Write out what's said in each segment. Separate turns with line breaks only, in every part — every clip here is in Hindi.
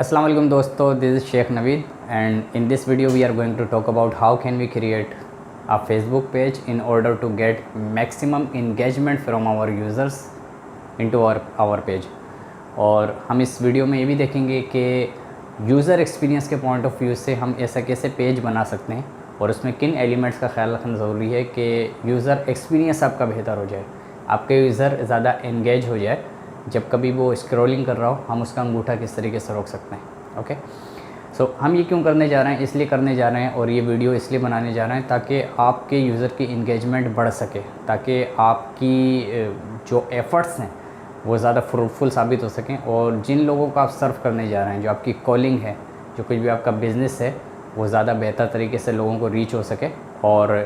Assalamu alaikum दोस्तों, this is Sheikh Naveed and in this video we are going to talk about how can we create a Facebook page in order to get maximum engagement from our users into our page। और हम इस वीडियो में ये भी देखेंगे कि यूज़र एक्सपीरियंस के पॉइंट ऑफ व्यू से हम ऐसा कैसे पेज बना सकते हैं और उसमें किन एलिमेंट्स का ख्याल रखना ज़रूरी है कि यूज़र एक्सपीरियंस आपका बेहतर हो जाए, आपके यूज़र ज़्यादा एंगेज हो जाए। जब कभी वो स्क्रॉलिंग कर रहा हो हम उसका अंगूठा किस तरीके से रोक सकते हैं। ओके, सो हम ये क्यों करने जा रहे हैं, इसलिए करने जा रहे हैं और ये वीडियो इसलिए बनाने जा रहे हैं ताकि आपके यूज़र की इंगेजमेंट बढ़ सके, ताकि आपकी जो एफ़र्ट्स हैं वो ज़्यादा फ्रूटफुल साबित हो सकें और जिन लोगों को आप सर्व करने जा रहे हैं, जो आपकी कॉलिंग है, जो कुछ भी आपका बिज़नेस है, वो ज़्यादा बेहतर तरीके से लोगों को रीच हो सके और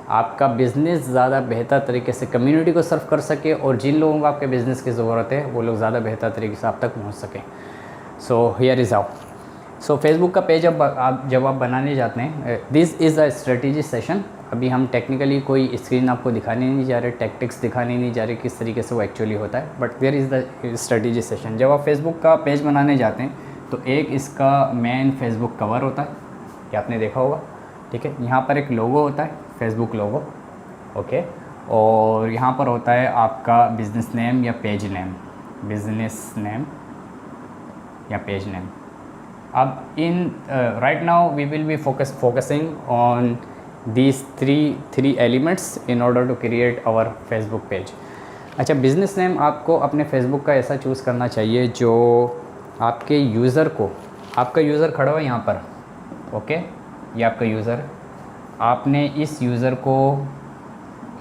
आपका बिज़नेस ज़्यादा बेहतर तरीके से कम्युनिटी को सर्व कर सके और जिन लोगों को आपके बिज़नेस की ज़रूरत है वो लोग ज़्यादा बेहतर तरीके से आप तक पहुंच सकें। So here is how. So Facebook का पेज जब आप बनाने जाते हैं, this is a strategy session. अभी हम टेक्निकली कोई स्क्रीन आपको दिखाने नहीं जा रहे, टैक्टिक्स दिखाने नहीं जा रहे किस तरीके से वो एक्चुअली होता है, but there is the strategy session. जब आप फेसबुक का पेज बनाने जाते हैं तो एक इसका मेन फेसबुक कवर होता है, ये आपने देखा होगा, ठीक है। यहाँ पर एक लोगो होता है, फेसबुक लोगो, ओके। और यहाँ पर होता है आपका बिज़नेस नेम या पेज नेम, बिज़नेस नेम या पेज नेम। अब in right now we will be focusing on these three elements in order to create our Facebook page. अच्छा, बिज़नेस नेम आपको अपने फेसबुक का ऐसा चूज़ करना चाहिए जो आपके यूज़र को, आपका यूज़र खड़ा हुआ है यहाँ पर, ओके, ये आपका यूज़र, आपने इस यूज़र को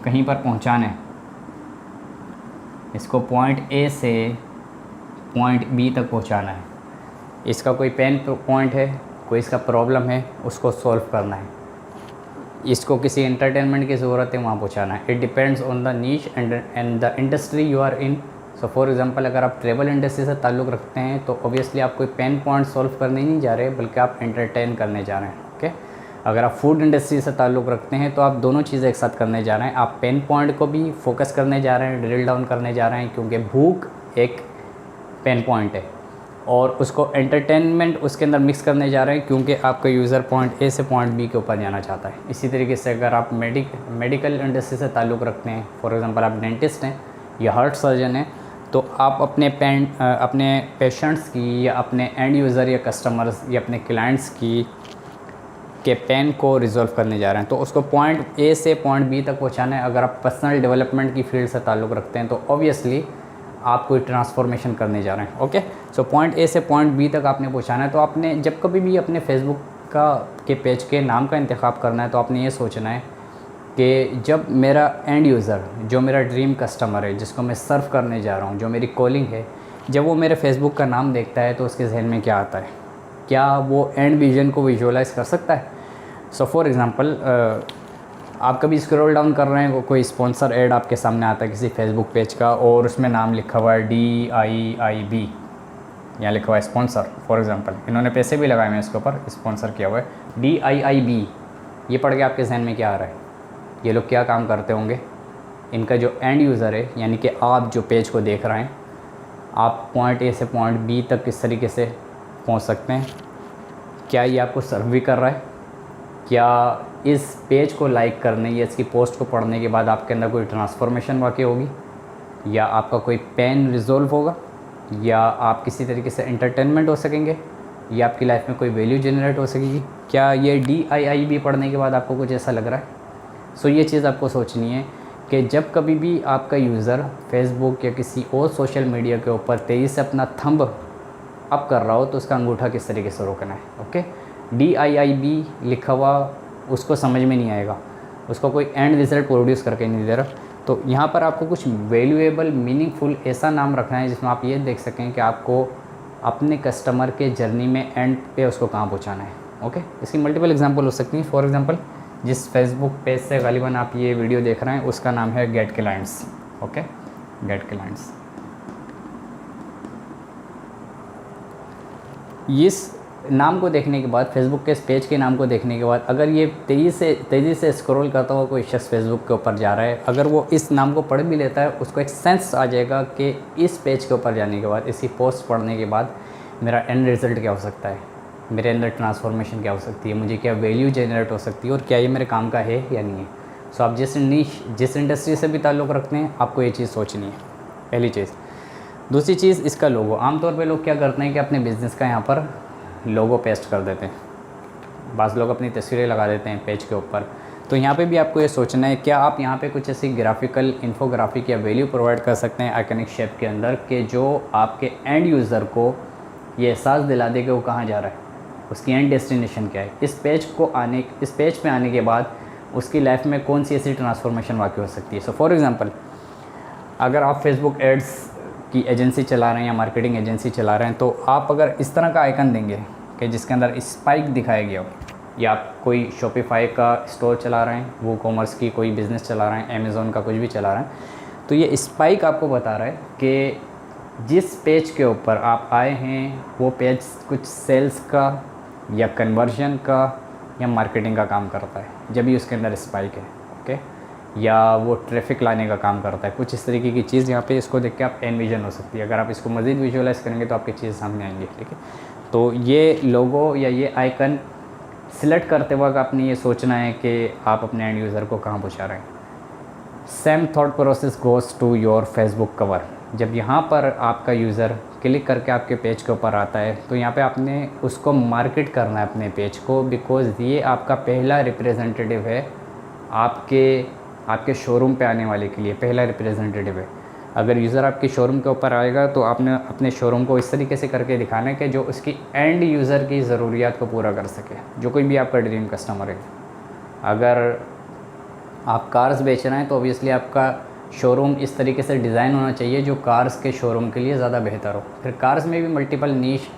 कहीं पर पहुंचाना है, इसको पॉइंट ए से पॉइंट बी तक पहुंचाना है। इसका कोई पेन पॉइंट है, कोई इसका प्रॉब्लम है, उसको सॉल्व करना है, इसको किसी एंटरटेनमेंट की ज़रूरत है, वहाँ पहुंचाना है। It depends on the niche and the industry you are in. So for example, अगर आप ट्रेवल इंडस्ट्री से ताल्लुक़ रखते हैं तो ऑब्वियसली आप कोई पेन पॉइंट सॉल्व करने नहीं जा रहे, बल्कि आप एंटरटेन करने जा रहे हैं, ओके। अगर आप फूड इंडस्ट्री से ताल्लुक़ रखते हैं तो आप दोनों चीज़ें एक साथ करने जा रहे हैं। आप पेन पॉइंट को भी फोकस करने जा रहे हैं, ड्रिल डाउन करने जा रहे हैं, क्योंकि भूख एक पेन पॉइंट है, और उसको एंटरटेनमेंट उसके अंदर मिक्स करने जा रहे हैं, क्योंकि आपका यूज़र पॉइंट ए से पॉइंट बी के ऊपर जाना चाहता है। इसी तरीके से अगर आप मेडिकल इंडस्ट्री से ताल्लुक़ रखते हैं, फॉर एग्ज़ाम्पल आप डेंटिस्ट हैं या हार्ट सर्जन हैं, तो आप अपने पेशेंट्स की या अपने एंड यूज़र या कस्टमर्स या अपने क्लाइंट्स के पेन को रिज़ॉल्व करने जा रहे हैं, तो उसको पॉइंट ए से पॉइंट बी तक पहुंचाना है। अगर आप पर्सनल डेवलपमेंट की फील्ड से ताल्लुक़ रखते हैं तो ऑब्वियसली आप कोई ट्रांसफॉर्मेशन करने जा रहे हैं, ओके। सो पॉइंट ए से पॉइंट बी तक आपने पहुंचाना है। तो आपने जब कभी भी अपने फेसबुक के पेज के नाम का इंतखाब करना है तो आपने ये सोचना है कि जब मेरा एंड यूज़र, जो मेरा ड्रीम कस्टमर है, जिसको मैं सर्व करने जा रहा हूँ, जो मेरी कॉलिंग है, जब वो मेरे फेसबुक का नाम देखता है तो उसके जहन में क्या आता है, क्या वो एंड विजन को विजुअलाइज़ कर सकता है। सो फॉर एग्ज़ाम्पल, आप कभी स्क्रॉल डाउन कर रहे हैं, कोई स्पॉन्सर ऐड आपके सामने आता है किसी फेसबुक पेज का और उसमें नाम लिखा हुआ है DIIB, यहाँ लिखा हुआ है स्पॉन्सर। फॉर एग्ज़ाम्पल, इन्होंने पैसे भी लगाए हैं इसके ऊपर, स्पॉन्सर किया हुआ है DIIB। ये पढ़ के आपके जहन में क्या आ रहा है, ये लोग क्या काम करते होंगे। इनका जो एंड यूज़र है, यानी कि आप जो पेज को देख रहे हैं, आप पॉइंट ए से पॉइंट बी तक किस तरीके से पहुँच सकते हैं। क्या ये आपको सर्व भी कर रहा है? क्या इस पेज को लाइक करने या इसकी पोस्ट को पढ़ने के बाद आपके अंदर कोई ट्रांसफॉर्मेशन वाक़ई होगी, या आपका कोई पेन रिज़ॉल्व होगा, या आप किसी तरीके से एंटरटेनमेंट हो सकेंगे, या आपकी लाइफ में कोई वैल्यू जनरेट हो सकेगी। क्या ये DIIB पढ़ने के बाद आपको कुछ ऐसा लग रहा है? सो ये चीज़ आपको सोचनी है कि जब कभी भी आपका यूज़र फेसबुक या किसी और सोशल मीडिया के ऊपर तेज़ी से अपना थंब अप कर रहा हो तो उसका अंगूठा किस तरीके से रोकना है, ओके। DIIB लिखा हुआ उसको समझ में नहीं आएगा, उसको कोई एंड रिज़ल्ट प्रोड्यूस करके नहीं दे रहा। तो यहाँ पर आपको कुछ वैल्यूएबल, मीनिंगफुल ऐसा नाम रखना है जिसमें आप ये देख सकें कि आपको अपने कस्टमर के जर्नी में एंड पे उसको कहाँ पहुँचाना है, ओके। इसकी मल्टीपल एग्जांपल हो सकती हैं। फॉर एग्जांपल, जिस फेसबुक पेज से गालिबन आप ये वीडियो देख रहे हैं उसका नाम है gate clients, okay, gate clients. इस नाम को देखने के बाद, फेसबुक के इस पेज के नाम को देखने के बाद, अगर ये तेज़ी से स्क्रॉल करता हुआ कोई शख्स फेसबुक के ऊपर जा रहा है, अगर वो इस नाम को पढ़ भी लेता है, उसको एक सेंस आ जाएगा कि इस पेज के ऊपर जाने के बाद, इसी पोस्ट पढ़ने के बाद मेरा एंड रिज़ल्ट क्या हो सकता है, मेरे अंदर ट्रांसफॉर्मेशन क्या हो सकती है, मुझे क्या वैल्यू जनरेट हो सकती है और क्या ये मेरे काम का है या नहीं है। सो आप जिस इंडस्ट्री से भी ताल्लुक़ रखते हैं आपको ये चीज़ सोचनी है, पहली चीज़। दूसरी चीज़, इसका लोगो। आमतौर पे लोग क्या करते हैं कि अपने बिज़नेस का यहाँ पर लोगो पेस्ट कर देते हैं, बाज़ लोग अपनी तस्वीरें लगा देते हैं पेज के ऊपर। तो यहाँ पे भी आपको ये सोचना है, क्या आप यहाँ पे कुछ ऐसी ग्राफिकल इन्फोग्राफिक या वैल्यू प्रोवाइड कर सकते हैं आइकनिक शेप के अंदर कि जो आपके एंड यूज़र को ये एहसास दिला दे कि वो कहाँ जा रहा है, उसकी एंड डेस्टिनेशन क्या है। इस पेज पे आने के बाद उसकी लाइफ में कौन सी ऐसी ट्रांसफॉर्मेशन वाक़ई हो सकती है। सो फॉर एग्ज़ाम्पल, अगर आप फेसबुक एड्स की एजेंसी चला रहे हैं या मार्केटिंग एजेंसी चला रहे हैं, तो आप अगर इस तरह का आइकन देंगे कि जिसके अंदर स्पाइक दिखाया गया हो, या आप कोई शॉपिफाई का स्टोर चला रहे हैं, वो कॉमर्स की कोई बिज़नेस चला रहे हैं, अमेज़ॉन का कुछ भी चला रहे हैं, तो ये स्पाइक आपको बता रहा है कि जिस पेज के ऊपर आप आए हैं वो पेज कुछ सेल्स का या कन्वर्जन का या मार्केटिंग का काम करता है, जब भी उसके अंदर स्पाइक है, ओके, या वो ट्रैफिक लाने का काम करता है। कुछ इस तरीके की चीज़ यहाँ पे इसको देख के आप एनविजन हो सकती है। अगर आप इसको मज़ीद विजुअलाइज़ करेंगे तो आपकी चीज़ सामने आएंगी, ठीक है। तो ये लोगो या ये आइकन सिलेक्ट करते वक्त आपने ये सोचना है कि आप अपने एंड यूज़र को कहाँ पहुँचा रहे हैं। Same thought process goes to your Facebook cover. जब यहाँ पर आपका यूज़र क्लिक करके आपके पेज के ऊपर आता है तो यहाँ पे आपने उसको मार्केट करना है अपने पेज को, बिकॉज़ ये आपका पहला रिप्रेजेंटेटिव है, आपके शोरूम पे आने वाले के लिए पहला रिप्रेजेंटेटिव है। अगर यूज़र आपके शोरूम के ऊपर आएगा तो आपने अपने शोरूम को इस तरीके से करके दिखाना है कि जो उसकी एंड यूज़र की ज़रूरियात को पूरा कर सके, जो कोई भी आपका ड्रीम कस्टमर है। अगर आप कार्स बेच रहे हैं तो ऑब्वियसली आपका शोरूम इस तरीके से डिज़ाइन होना चाहिए जो कार्स के शोरूम के लिए ज़्यादा बेहतर हो। फिर कार्स में भी मल्टीपल नीश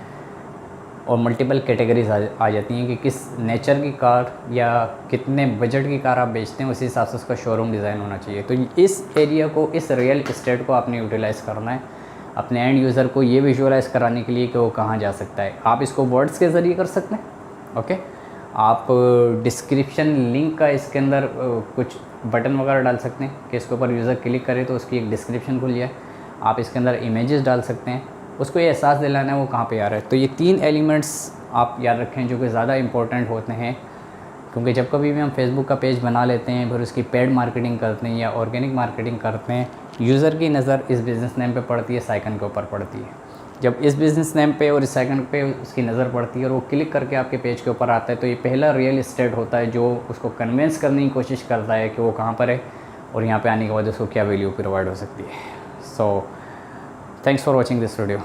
और मल्टीपल कैटेगरीज आ जाती हैं कि किस नेचर की कार या कितने बजट की कार आप बेचते हैं, उसी हिसाब से उसका शोरूम डिज़ाइन होना चाहिए। तो इस एरिया को, इस रियल इस्टेट को आपने यूटिलाइज़ करना है अपने एंड यूज़र को ये विजुअलाइज़ कराने के लिए कि वो कहाँ जा सकता है। आप इसको वर्ड्स के ज़रिए कर सकते हैं, ओके। आप डिस्क्रिप्शन लिंक का इसके अंदर कुछ बटन वगैरह डाल सकते हैं कि इसके ऊपर यूज़र क्लिक करे तो उसकी एक डिस्क्रिप्शन खुल जाए। आप इसके अंदर इमेजेस डाल सकते हैं, उसको ये एहसास दिलाना है वो कहाँ पे आ रहा है। तो ये 3 एलिमेंट्स आप याद रखें जो कि ज़्यादा इंपॉर्टेंट होते हैं, क्योंकि जब कभी भी हम फेसबुक का पेज बना लेते हैं, फिर उसकी पेड मार्केटिंग करते हैं या ऑर्गेनिक मार्केटिंग करते हैं, यूज़र की नज़र इस बिज़नेस नेम पे पड़ती है, इस आइकन के ऊपर पड़ती है। जब इस बिज़नेस नेम पे और इस आइकन पे उसकी नज़र पड़ती है और वो क्लिक करके आपके पेज के ऊपर आता है, तो ये पहला रियल इस्टेट होता है जो उसको कन्विंस करने की कोशिश करता है कि वो कहाँ पर है और यहाँ पे आने के बाद उसको क्या वैल्यू प्रोवाइड हो सकती है। So thanks for watching this video.